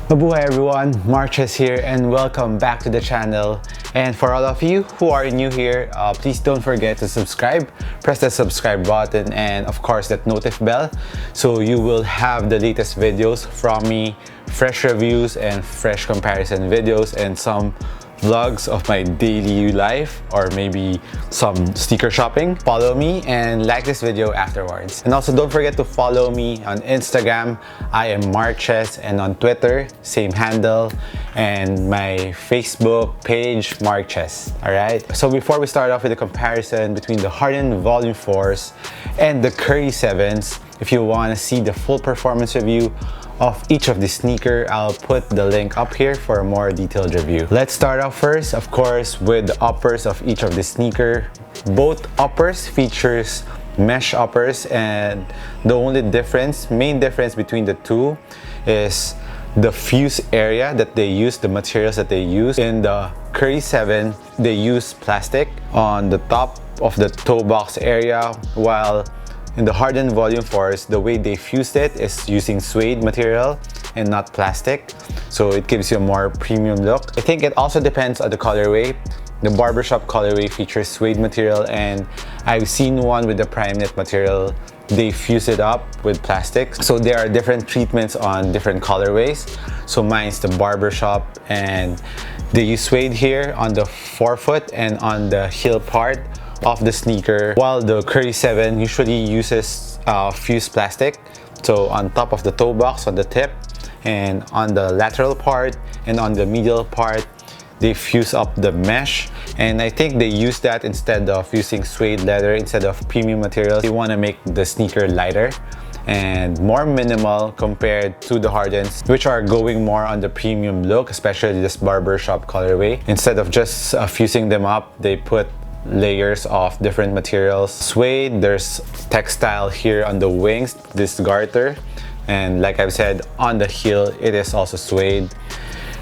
Mabuhay everyone, Marches here and welcome back to the channel. And for all of you who are new here, please don't forget to subscribe. Press the subscribe button and of course that notif bell so you will have the latest videos from me, fresh reviews and fresh comparison videos and some vlogs of my daily life or maybe some sneaker shopping. Follow me and like this video afterwards. And also don't forget to follow me on Instagram. I am Marches, and on Twitter, same handle, and my Facebook page, Marches. Alright? So before we start off with the comparison between the Harden Volume 4s and the Curry 7s, if you want to see the full performance review of each of the sneaker, I'll put the link up here for a more detailed review. Let's start off first, of course, with the uppers of each of the sneaker. Both uppers features mesh uppers, and the only main difference between the two is the fuse area that they use, the materials that they use. In the Curry 7, they use plastic on the top of the toe box area, while in the Harden Volume 4s, the way they fused it is using suede material and not plastic. So it gives you a more premium look. I think it also depends on the colorway. The barbershop colorway features suede material, and I've seen one with the prime knit material. They fuse it up with plastic. So there are different treatments on different colorways. So mine's the barbershop, and they use suede here on the forefoot and on the heel part of the sneaker, while the Curry 7 usually uses fused plastic. So on top of the toe box, on the tip, and on the lateral part and on the medial part, they fuse up the mesh. And I think they use that instead of using suede leather instead of premium materials. They want to make the sneaker lighter and more minimal compared to the Hardens, which are going more on the premium look, especially this barbershop colorway. Instead of just fusing them up, they put layers of different materials. Suede, there's textile here on the wings, this garter, and like I've said, on the heel it is also suede.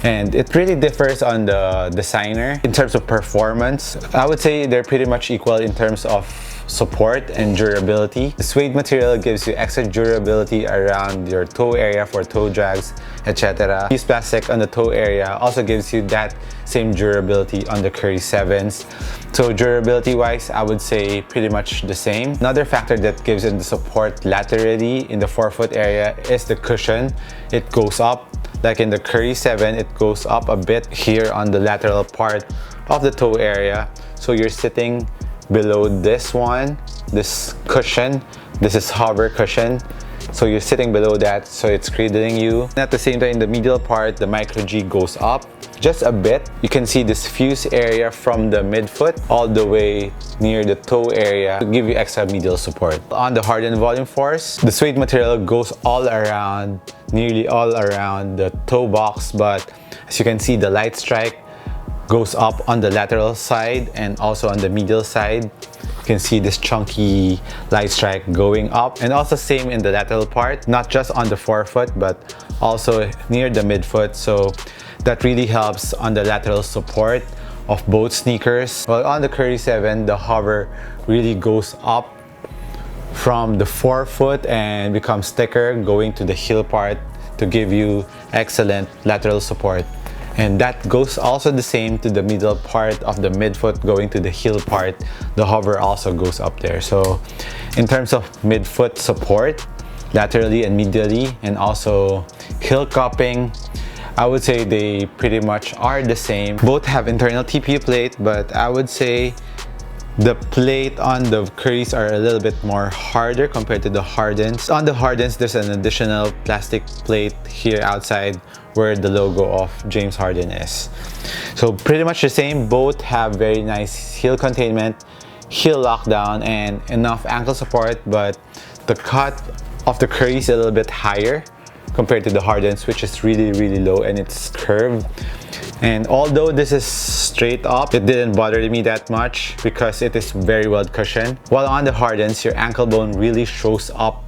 And it really differs on the designer. In terms of performance, I would say they're pretty much equal in terms of support and durability. The suede material gives you extra durability around your toe area for toe drags, etc. Fused plastic on the toe area also gives you that same durability on the Curry 7s. So durability wise, I would say pretty much the same. Another factor that gives it the support laterally in the forefoot area is the cushion. It goes up. Like in the Curry 7, it goes up a bit here on the lateral part of the toe area. So you're sitting below this one, this cushion. This is hover cushion. So you're sitting below that, so it's cradling you. And at the same time, in the medial part, the micro G goes up just a bit. You can see this fuse area from the midfoot all the way near the toe area to give you extra medial support. On the Harden Volume 4s, the suede material goes all around, nearly all around the toe box, but as you can see, the light strike goes up on the lateral side and also on the medial side. You can see this chunky light strike going up, and also same in the lateral part, not just on the forefoot but also near the midfoot. So that really helps on the lateral support of both sneakers. While on the Curry 7, the hover really goes up from the forefoot and becomes thicker going to the heel part to give you excellent lateral support. And that goes also the same to the middle part of the midfoot going to the heel part. The hover also goes up there. So in terms of midfoot support, laterally and medially, and also heel cupping, I would say they pretty much are the same. Both have internal TPU plate, but I would say the plate on the Currys are a little bit more harder compared to the Hardens. On the Hardens, there's an additional plastic plate here outside where the logo of James Harden is. So pretty much the same. Both have very nice heel containment, heel lockdown, and enough ankle support, but the cut of the Curry is a little bit higher compared to the Hardens, which is really low and it's curved. And although this is straight up, it didn't bother me that much because it is very well cushioned. While on the Hardens, your ankle bone really shows up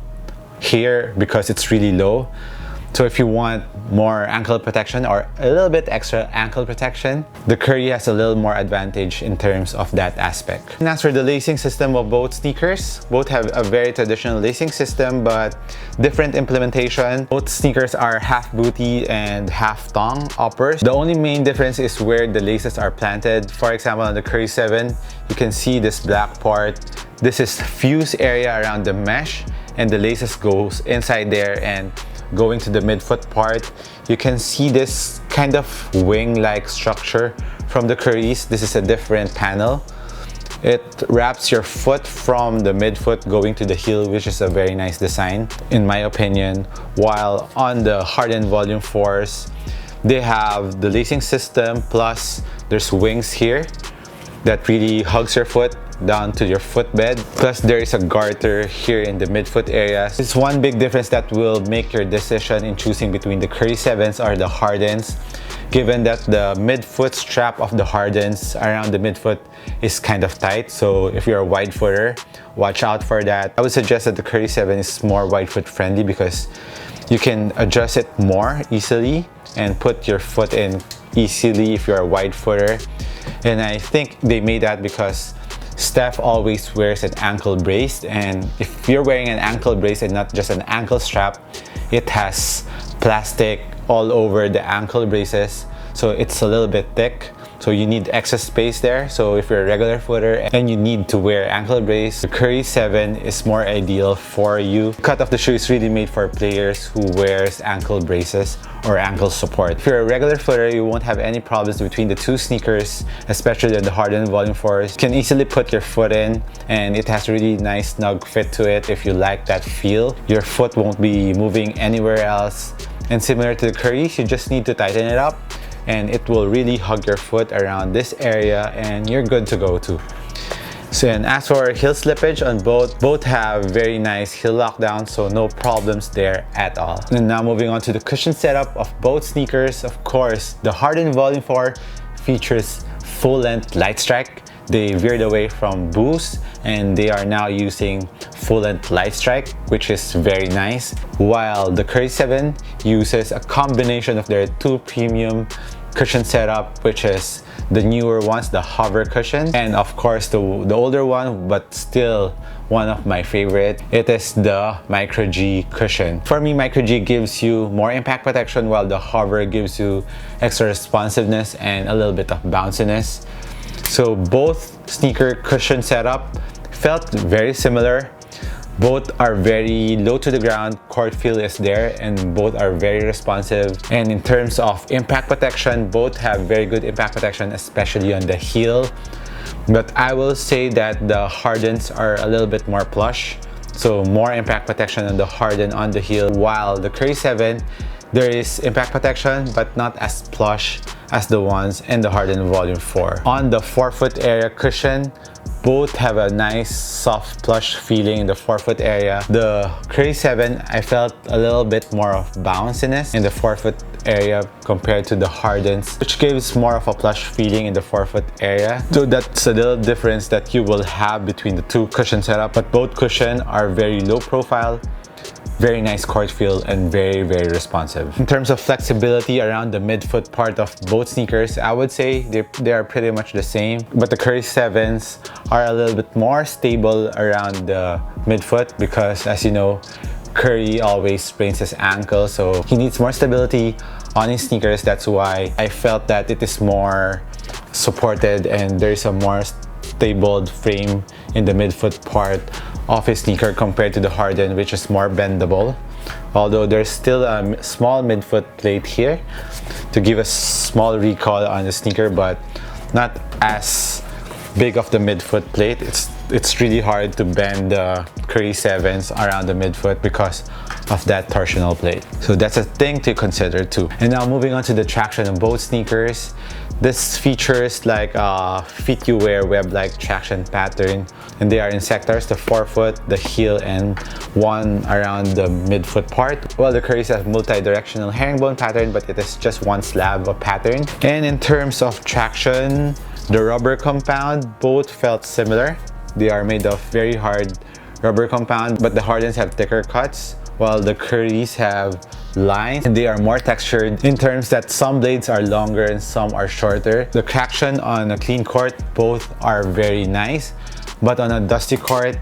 here because it's really low. So if you want more ankle protection or a little bit extra ankle protection, the Curry has a little more advantage in terms of that aspect. And as for the lacing system of both sneakers, both have a very traditional lacing system but different implementation. Both sneakers are half booty and half thong uppers. The only main difference is where the laces are planted. For example, on the Curry 7, you can see this black part. This is fuse area around the mesh, and the laces goes inside there and going to the midfoot part. You can see this kind of wing-like structure from the Currys. This is a different panel. It wraps your foot from the midfoot going to the heel, which is a very nice design in my opinion. While on the Harden Volume 4s, they have the lacing system plus there's wings here that really hugs your foot down to your footbed. Plus there is a garter here in the midfoot area. It's one big difference that will make your decision in choosing between the Curry 7s or the Hardens, given that the midfoot strap of the Hardens around the midfoot is kind of tight. So if you're a wide footer, watch out for that. I would suggest that the Curry 7 is more wide foot friendly because you can adjust it more easily and put your foot in easily if you're a wide footer. And I think they made that because Steph always wears an ankle brace, and if you're wearing an ankle brace and not just an ankle strap, it has plastic all over the ankle braces, so it's a little bit thick, so you need extra space there. So if you're a regular footer and you need to wear ankle brace, the Curry 7 is more ideal for you. Cut of the shoe is really made for players who wears ankle braces or ankle support. If you're a regular footer, you won't have any problems between the two sneakers, especially the Harden Volume 4s. You can easily put your foot in, and it has really nice snug fit to it if you like that feel. Your foot won't be moving anywhere else. And similar to the Currys, you just need to tighten it up and it will really hug your foot around this area and you're good to go too. So, and as for heel slippage on both have very nice heel lockdown, so no problems there at all. And now moving on to the cushion setup of both sneakers. Of course, the Harden Volume 4 features full-length light strike. They veered away from boost and they are now using full-length light strike, which is very nice. While the Curry 7 uses a combination of their two premium cushion setup, which is the newer ones, the hover cushion, and of course the older one, but still one of my favorite, it is the Micro G cushion. For me, Micro G gives you more impact protection while the hover gives you extra responsiveness and a little bit of bounciness. So both sneaker cushion setup felt very similar. Both are very low to the ground, court feel is there, and both are very responsive. And in terms of impact protection, both have very good impact protection, especially on the heel. But I will say that the Hardens are a little bit more plush, so more impact protection on the Harden on the heel, while the Curry 7, there is impact protection but not as plush as the ones in the Harden Volume 4. On the forefoot area cushion, both have a nice soft plush feeling in the forefoot area. The Curry 7, I felt a little bit more of bounciness in the forefoot area compared to the Hardens, which gives more of a plush feeling in the forefoot area. So that's a little difference that you will have between the two cushion setup, but both cushion are very low profile, very nice court feel, and very responsive. In terms of flexibility around the midfoot part of both sneakers, I would say they are pretty much the same, but the Curry 7s are a little bit more stable around the midfoot because, as you know, Curry always sprains his ankle, so he needs more stability on his sneakers. That's why I felt that it is more supported and there's a more stable frame in the midfoot part of his sneaker compared to the Harden, which is more bendable. Although there's still a small midfoot plate here to give a small recoil on the sneaker, but not as big of the midfoot plate. It's really hard to bend the Curry 7s around the midfoot because of that torsional plate. So that's a thing to consider too. And now moving on to the traction of both sneakers. This features like a fit you wear web-like traction pattern, and they are in sectors: the forefoot, the heel, and one around the midfoot part. Well, the Currys have multi-directional herringbone pattern, but it is just one slab of pattern. And in terms of traction, the rubber compound, both felt similar. They are made of very hard rubber compound, but the Hardens have thicker cuts, while the Currys have lines, and they are more textured in terms that some blades are longer and some are shorter. The traction on a clean court, both are very nice, but on a dusty court,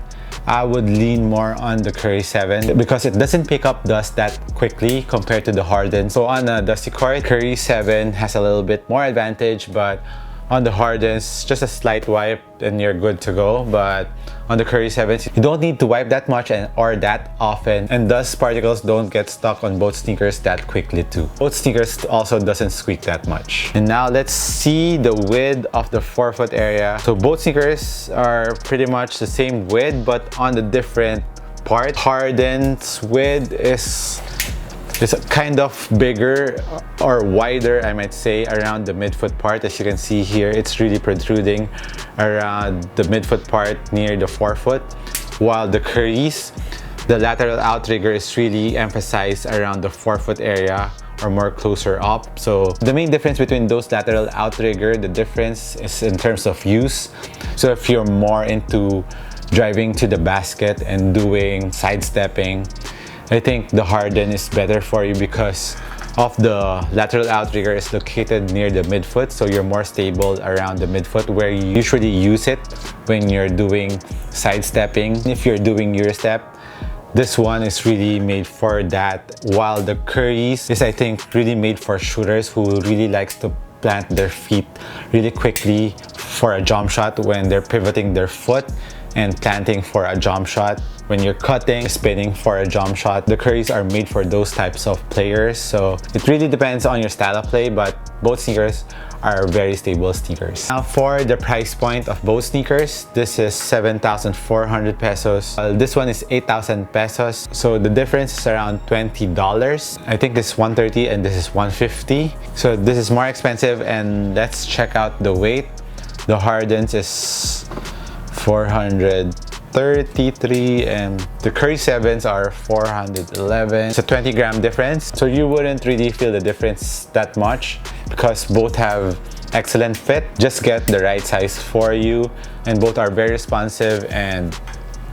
I would lean more on the Curry 7 because it doesn't pick up dust that quickly compared to the Harden. So on a dusty court, Curry 7 has a little bit more advantage, but on the Hardens, just a slight wipe and you're good to go. But on the Curry 7s, you don't need to wipe that much or that often, and dust particles don't get stuck on both sneakers that quickly too. Both sneakers also doesn't squeak that much. And now let's see the width of the forefoot area. So both sneakers are pretty much the same width, but on the different part. Harden's width is kind of bigger or wider, I might say, around the midfoot part. As you can see here, it's really protruding around the midfoot part near the forefoot, while the Curry's, the lateral outrigger is really emphasized around the forefoot area or more closer up. So the main difference between those lateral outrigger, the difference is in terms of use. So if you're more into driving to the basket and doing sidestepping, I think the Harden is better for you because of the lateral outrigger is located near the midfoot, so you're more stable around the midfoot where you usually use it when you're doing sidestepping. If you're doing Eurostep, this one is really made for that, while the Curry's is, I think, really made for shooters who really likes to plant their feet really quickly for a jump shot when they're pivoting their foot and planting for a jump shot. When you're cutting, spinning for a jump shot, the Curry's are made for those types of players. So it really depends on your style of play, but both sneakers are very stable sneakers. Now for the price point of both sneakers, this is 7,400 pesos. This one is 8,000 pesos. So the difference is around $20. I think this is 130 and this is 150. So this is more expensive, and let's check out the weight. The Hardens is 433 and the Curry 7s are 411. It's a 20-gram difference, so you wouldn't really feel the difference that much because both have excellent fit. Just get the right size for you, and both are very responsive and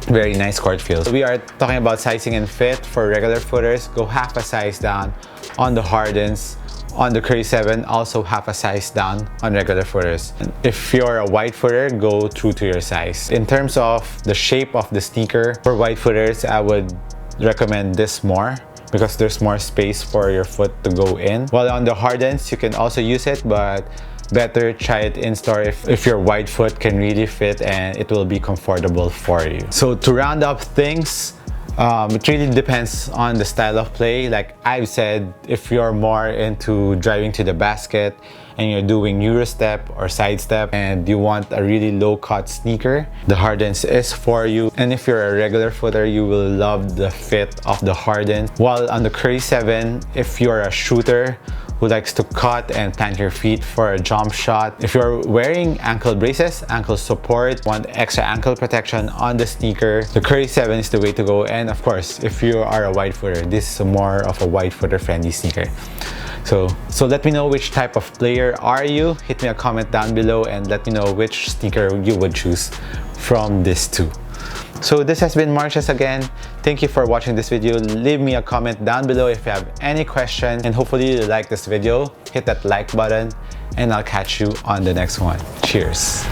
very nice court feel. So we are talking about sizing and fit. For regular footers, go half a size down on the Hardens. On the Curry 7, also half a size down on regular footers. If you're a wide footer, go true to your size. In terms of the shape of the sneaker, for wide footers, I would recommend this more because there's more space for your foot to go in. While on the Hardens, you can also use it, but better try it in store if your wide foot can really fit and it will be comfortable for you. So to round up things, it really depends on the style of play. Like I've said, if you're more into driving to the basket and you're doing Eurostep or sidestep and you want a really low cut sneaker, the Hardens is for you. And if you're a regular footer, you will love the fit of the Hardens. While on the Curry 7, if you're a shooter who likes to cut and plant your feet for a jump shot, if you're wearing ankle braces, ankle support, want extra ankle protection on the sneaker, the Curry 7 is the way to go. And of course, if you are a wide footer, this is more of a wide footer friendly sneaker. So let me know which type of player are you. Hit me a comment down below and let me know which sneaker you would choose from these two. So this has been Marcius again. Thank you for watching this video. Leave me a comment down below if you have any questions, and hopefully you like this video. Hit that like button and I'll catch you on the next one. Cheers.